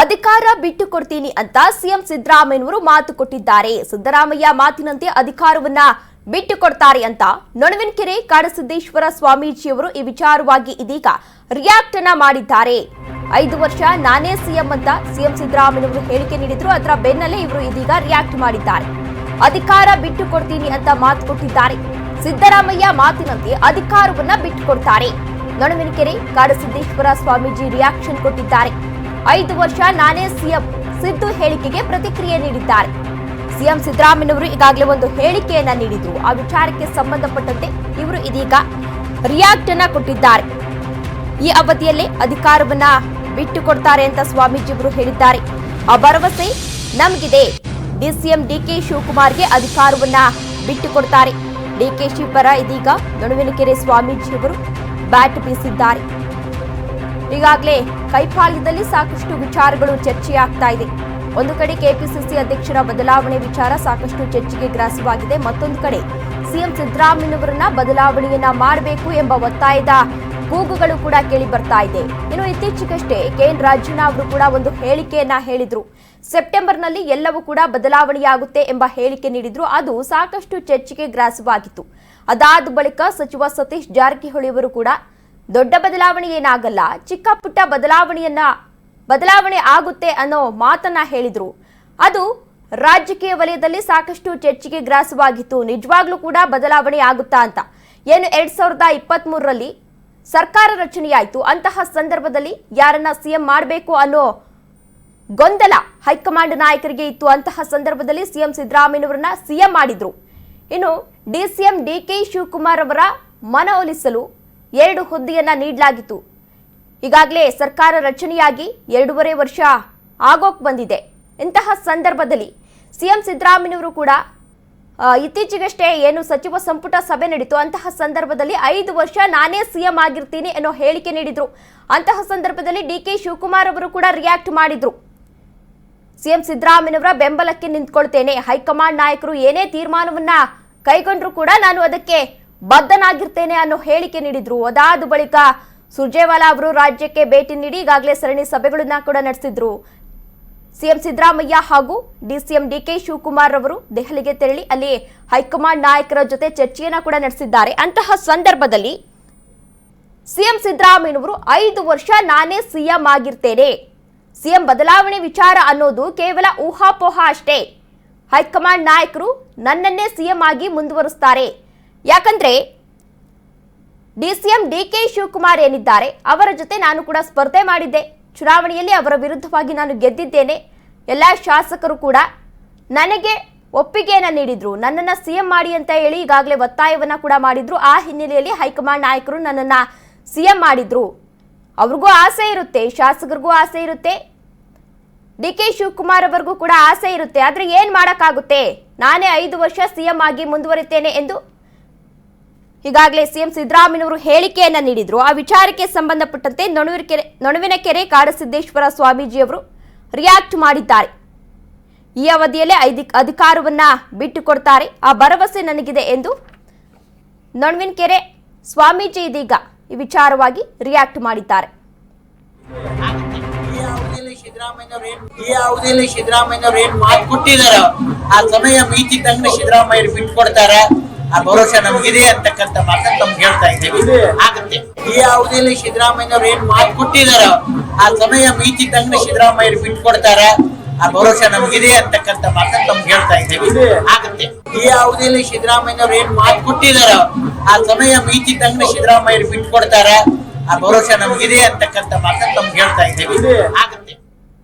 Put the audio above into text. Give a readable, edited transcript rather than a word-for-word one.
ಅಧಿಕಾರ ಬಿಟ್ಟು ಕೊಡ್ತೀನಿ ಅಂತ ಸಿಎಂ ಸಿದ್ದರಾಮಯ್ಯನವರು ಮಾತು ಕೊಟ್ಟಿದ್ದಾರೆ. ಸಿದ್ದರಾಮಯ್ಯ ಮಾತಿನಂತೆ ಅಧಿಕಾರವನ್ನ ಬಿಟ್ಟು ಕೊಡ್ತಾರೆ ಅಂತ ನೊಣವಿನಕೆರೆ ಕಾಡಸಿದ್ದೇಶ್ವರ ಸ್ವಾಮೀಜಿಯವರು ಈ ವಿಚಾರವಾಗಿ ಇದೀಗ ರಿಯಾಕ್ಟ್ ಅನ್ನ ಮಾಡಿದ್ದಾರೆ. 5 ವರ್ಷ ನಾನೇ ಸಿಎಂ ಅಂತ ಸಿಎಂ ಸಿದ್ದರಾಮಯ್ಯನವರು ಹೇಳಿಕೆ ನೀಡಿದ್ರು. ಅದರ ಬೆನ್ನಲ್ಲೇ ಇವರು ಇದೀಗ ರಿಯಾಕ್ಟ್ ಮಾಡಿದ್ದಾರೆ. ಅಧಿಕಾರ ಬಿಟ್ಟು ಕೊಡ್ತೀನಿ ಅಂತ ಮಾತು ಕೊಟ್ಟಿದ್ದಾರೆ. ಸಿದ್ದರಾಮಯ್ಯ ಮಾತಿನಂತೆ ಅಧಿಕಾರವನ್ನ ಬಿಟ್ಟು ಕೊಡ್ತಾರೆ. ನೊಣವಿನಕೆರೆ ಕಾಡಸಿದ್ದೇಶ್ವರ ಸ್ವಾಮೀಜಿ ರಿಯಾಕ್ಷನ್ ಕೊಟ್ಟಿದ್ದಾರೆ. 5 ವರ್ಷ ನಾನೇ ಸಿಎಂ ಸಿದ್ದು ಹೇಳಿಕೆಗೆ ಪ್ರತಿಕ್ರಿಯೆ ನೀಡಿದ್ದಾರೆ. ಸಿಎಂ ಸಿದ್ದರಾಮಯ್ಯನವರು ಈಗಾಗಲೇ ಒಂದು ಹೇಳಿಕೆಯನ್ನ ನೀಡಿದ್ರು. ಆ ವಿಚಾರಕ್ಕೆ ಸಂಬಂಧಪಟ್ಟಂತೆ ಇವರು ಇದೀಗ ರಿಯಾಕ್ಟ್ ಅನ್ನ ಕೊಟ್ಟಿದ್ದಾರೆ. ಈ ಅವಧಿಯಲ್ಲೇ ಅಧಿಕಾರವನ್ನ ಬಿಟ್ಟು ಕೊಡ್ತಾರೆ ಅಂತ ಸ್ವಾಮೀಜಿಯವರು ಹೇಳಿದ್ದಾರೆ. ಆ ಭರವಸೆ ನಮಗಿದೆ. ಡಿಸಿಎಂ ಡಿಕೆ ಶಿವಕುಮಾರ್ಗೆ ಅಧಿಕಾರವನ್ನ ಬಿಟ್ಟು ಕೊಡ್ತಾರೆ. ಡಿಕೆಶಿ ಪರ ಇದೀಗ ನೊಣವಿನಕೆರೆ ಸ್ವಾಮೀಜಿಯವರು ಬ್ಯಾಟ್ ಬೀಸಿದ್ದಾರೆ. ಈಗಾಗಲೇ ಕೈಪಾಳ್ಯದಲ್ಲಿ ಸಾಕಷ್ಟು ವಿಚಾರಗಳು ಚರ್ಚೆಯಾಗ್ತಾ ಇದೆ. ಒಂದು ಕಡೆ ಕೆಪಿಸಿಸಿ ಅಧ್ಯಕ್ಷರ ಬದಲಾವಣೆ ವಿಚಾರ ಸಾಕಷ್ಟು ಚರ್ಚೆಗೆ ಗ್ರಾಸವಾಗಿದೆ. ಮತ್ತೊಂದು ಕಡೆ ಸಿಎಂ ಸಿದ್ದರಾಮಯ್ಯನವರನ್ನ ಬದಲಾವಣೆಯನ್ನ ಮಾಡಬೇಕು ಎಂಬ ಒತ್ತಾಯದ ಕೂಗುಗಳು ಕೂಡ ಕೇಳಿ ಬರ್ತಾ ಇದೆ. ಇನ್ನು ಇತ್ತೀಚೆಗಷ್ಟೇ ಕೆಎನ್ ರಾಜಣ್ಣ ಅವರು ಕೂಡ ಒಂದು ಹೇಳಿಕೆಯನ್ನ ಹೇಳಿದ್ರು. ಸೆಪ್ಟೆಂಬರ್ನಲ್ಲಿ ಎಲ್ಲವೂ ಕೂಡ ಬದಲಾವಣೆಯಾಗುತ್ತೆ ಎಂಬ ಹೇಳಿಕೆ ನೀಡಿದ್ರು. ಅದು ಸಾಕಷ್ಟು ಚರ್ಚೆಗೆ ಗ್ರಾಸವಾಗಿತ್ತು. ಅದಾದ ಬಳಿಕ ಸಚಿವ ಸತೀಶ್ ಜಾರಕಿಹೊಳಿ ಅವರು ಕೂಡ ದೊಡ್ಡ ಬದಲಾವಣೆ ಏನಾಗಲ್ಲ, ಚಿಕ್ಕ ಪುಟ್ಟ ಬದಲಾವಣೆ ಆಗುತ್ತೆ ಅನ್ನೋ ಮಾತನ್ನ ಹೇಳಿದ್ರು. ಅದು ರಾಜಕೀಯ ವಲಯದಲ್ಲಿ ಸಾಕಷ್ಟು ಚರ್ಚೆಗೆ ಗ್ರಾಸವಾಗಿತ್ತು. ನಿಜವಾಗ್ಲೂ ಕೂಡ ಬದಲಾವಣೆ ಆಗುತ್ತಾ ಅಂತ. ಏನು 2023ರಲ್ಲಿ ಸರ್ಕಾರ ರಚನೆಯಾಯಿತು. ಅಂತಹ ಸಂದರ್ಭದಲ್ಲಿ ಯಾರನ್ನ ಸಿಎಂ ಮಾಡಬೇಕು ಅನ್ನೋ ಗೊಂದಲ ಹೈಕಮಾಂಡ್ ನಾಯಕರಿಗೆ ಇತ್ತು. ಅಂತಹ ಸಂದರ್ಭದಲ್ಲಿ ಸಿಎಂ ಸಿದ್ದರಾಮಯ್ಯನವರನ್ನ ಸಿಎಂ ಮಾಡಿದ್ರು. ಇನ್ನು ಡಿಸಿಎಂ ಡಿಕೆ ಶಿವಕುಮಾರ್ ಅವರ ಮನವೊಲಿಸಲು 2 ಹುದ್ದೆಯನ್ನ ನೀಡಲಾಗಿತ್ತು. ಈಗಾಗಲೇ ಸರ್ಕಾರ ರಚನೆಯಾಗಿ 2.5 ವರ್ಷ ಆಗೋಕ್ ಬಂದಿದೆ. ಇಂತಹ ಸಂದರ್ಭದಲ್ಲಿ ಸಿಎಂ ಸಿದ್ದರಾಮಯ್ಯನವರು ಕೂಡ ಇತ್ತೀಚೆಗಷ್ಟೇ ಏನು ಸಚಿವ ಸಂಪುಟ ಸಭೆ ನಡೀತು. ಅಂತಹ ಸಂದರ್ಭದಲ್ಲಿ 5 ವರ್ಷ ನಾನೇ ಸಿಎಂ ಆಗಿರ್ತೀನಿ ಅನ್ನೋ ಹೇಳಿಕೆ ನೀಡಿದ್ರು. ಅಂತಹ ಸಂದರ್ಭದಲ್ಲಿ ಡಿಕೆ ಶಿವಕುಮಾರ್ ಅವರು ಕೂಡ ರಿಯಾಕ್ಟ್ ಮಾಡಿದ್ರು. ಸಿಎಂ ಸಿದ್ದರಾಮಯ್ಯನವರ ಬೆಂಬಲಕ್ಕೆ ನಿಂತ್ಕೊಳ್ತೇನೆ. ಹೈಕಮಾಂಡ್ ನಾಯಕರು ಏನೇ ತೀರ್ಮಾನವನ್ನ ಕೈಗೊಂಡ್ರು ಕೂಡ ನಾನು ಅದಕ್ಕೆ ಬದ್ಧನಾಗಿರ್ತೇನೆ ಅನ್ನೋ ಹೇಳಿಕೆ ನೀಡಿದ್ರು. ಅದಾದ ಬಳಿಕ ಸುರ್ಜೇವಾಲಾ ಅವರು ರಾಜ್ಯಕ್ಕೆ ಭೇಟಿ ನೀಡಿ ಈಗಾಗಲೇ ಸರಣಿ ಸಭೆಗಳನ್ನ ಕೂಡ ನಡೆಸಿದ್ರು. ಸಿಎಂ ಸಿದ್ದರಾಮಯ್ಯ ಹಾಗೂ ಡಿಸಿಎಂ ಡಿಕೆ ಶಿವಕುಮಾರ್ ಅವರು ದೆಹಲಿಗೆ ತೆರಳಿ ಅಲ್ಲಿ ಹೈಕಮಾಂಡ್ ನಾಯಕರ ಜೊತೆ ಚರ್ಚೆಯನ್ನ ಕೂಡ ನಡೆಸಿದ್ದಾರೆ. ಅಂತಹ ಸಂದರ್ಭದಲ್ಲಿ ಸಿಎಂ ಸಿದ್ದರಾಮಯ್ಯನವರು 5 ವರ್ಷ ನಾನೇ ಸಿಎಂ ಆಗಿರ್ತೇನೆ, ಸಿಎಂ ಬದಲಾವಣೆ ವಿಚಾರ ಅನ್ನೋದು ಕೇವಲ ಊಹಾಪೋಹ ಅಷ್ಟೇ, ಹೈಕಮಾಂಡ್ ನಾಯಕರು ನನ್ನನ್ನೇ ಸಿಎಂ ಆಗಿ ಮುಂದುವರಿಸ್ತಾರೆ. ಯಾಕಂದ್ರೆ ಡಿಸಿಎಂ ಡಿಕೆ ಶಿವಕುಮಾರ್ ಏನಿದ್ದಾರೆ ಅವರ ಜೊತೆ ನಾನು ಕೂಡ ಸ್ಪರ್ಧೆ ಮಾಡಿದ್ದೆ. ಚುನಾವಣೆಯಲ್ಲಿ ಅವರ ವಿರುದ್ಧವಾಗಿ ನಾನು ಗೆದ್ದಿದ್ದೇನೆ. ಎಲ್ಲ ಶಾಸಕರು ಕೂಡ ನನಗೆ ಒಪ್ಪಿಗೆಯನ್ನ ನೀಡಿದ್ರು, ನನ್ನನ್ನ ಸಿಎಂ ಮಾಡಿ ಅಂತ ಹೇಳಿ ಈಗಾಗಲೇ ಒತ್ತಾಯವನ್ನ ಕೂಡ ಮಾಡಿದ್ರು. ಆ ಹಿನ್ನೆಲೆಯಲ್ಲಿ ಹೈಕಮಾಂಡ್ ನಾಯಕರು ನನ್ನನ್ನ ಸಿಎಂ ಮಾಡಿದ್ರು. ಅವ್ರಿಗೂ ಆಸೆ ಇರುತ್ತೆ, ಶಾಸಕರಿಗೂ ಆಸೆ ಇರುತ್ತೆ, ಡಿಕೆ ಶಿವಕುಮಾರ್ ಅವರಿಗೂ ಕೂಡ ಆಸೆ ಇರುತ್ತೆ. ಆದ್ರೆ ಏನ್ ಮಾಡಕ್ಕಾಗುತ್ತೆ, ನಾನೇ 5 ವರ್ಷ ಸಿಎಂ ಆಗಿ ಮುಂದುವರಿತೇನೆ ಎಂದು ಈಗಾಗಲೇ ಸಿಎಂ ಸಿದ್ದರಾಮಯ್ಯನವರು ಹೇಳಿಕೆಯನ್ನ ನೀಡಿದ್ರು. ಆ ವಿಚಾರಕ್ಕೆ ಸಂಬಂಧಪಟ್ಟಂತೆ ನೊಣವಿನಕೆರೆ ಕಾಡಸಿದ್ದೇಶ್ವರ ಸ್ವಾಮೀಜಿಯವರು ರಿಯಾಕ್ಟ್ ಮಾಡಿದ್ದಾರೆ. ಈ ಅವಧಿಯಲ್ಲೇ ಅಧಿಕಾರವನ್ನ ಬಿಟ್ಟು ಕೊಡ್ತಾರೆ, ಆ ಭರವಸೆ ನನಗಿದೆ ಎಂದು ನೊಣವಿನಕೆರೆ ಸ್ವಾಮೀಜಿ ಇದೀಗ ಈ ವಿಚಾರವಾಗಿ ರಿಯಾಕ್ಟ್ ಮಾಡಿದ್ದಾರೆ. ಈ ಅವಧಿಯಲ್ಲಿ ಸಿದ್ದರಾಮಯ್ಯನವರು ಏನ್ ಮಾತು ಕೊಟ್ಟಿದಾರ ಆ ಸಮಯ ಮೀತಿದ್ದಂಗೆ ಸಿದ್ದರಾಮಯ್ಯರು ಬಿಟ್ಟು ಕೊಡ್ತಾರ, ಆ ಭರೋಸೆ ನಮಗಿದೆ ಅಂತಕ್ಕಂಥ ಮಾತನ್ನ ನಮ್ಗೆ ಹೇಳ್ತಾ ಇದ್ದೇವೆ. ಆಗುತ್ತೆ. ಈ ಅವಧಿಯಲ್ಲಿ ಸಿದ್ದರಾಮಯ್ಯನವರು ಏನ್ ಮಾತು ಕೊಟ್ಟಿದಾರ ಆ ಸಮಯ ಮೀತಿದ್ದಂಗೆ ಸಿದ್ದರಾಮಯ್ಯರು ಬಿಟ್ಟು ಕೊಡ್ತಾರ, ಆ ಭರೋಸೆ ನಮಗಿದೆ ಅಂತಕ್ಕಂಥ ಮಾತನ್ನ ನಮ್ಗೆ ಹೇಳ್ತಾ ಇದ್ದೇವೆ. ಆಗುತ್ತೆ. ಈ ಅವಧಿಯಲ್ಲಿ ಸಿದ್ದರಾಮಯ್ಯನವರು ಏನ್ ಮಾತು ಕೊಟ್ಟಿದಾರ ಆ ಸಮಯ ಮೀತಿದ್ದಂಗೆ ಸಿದ್ದರಾಮಯ್ಯರು ಬಿಟ್ಟು ಕೊಡ್ತಾರ, ಆ ಭರೋಸೆ ನಮಗಿದೆ ಅಂತಕ್ಕಂಥ ಮಾತನ್ನ ನಮ್ಗೆ ಹೇಳ್ತಾ ಇದ್ದೇವೆ. ಆಗುತ್ತೆ.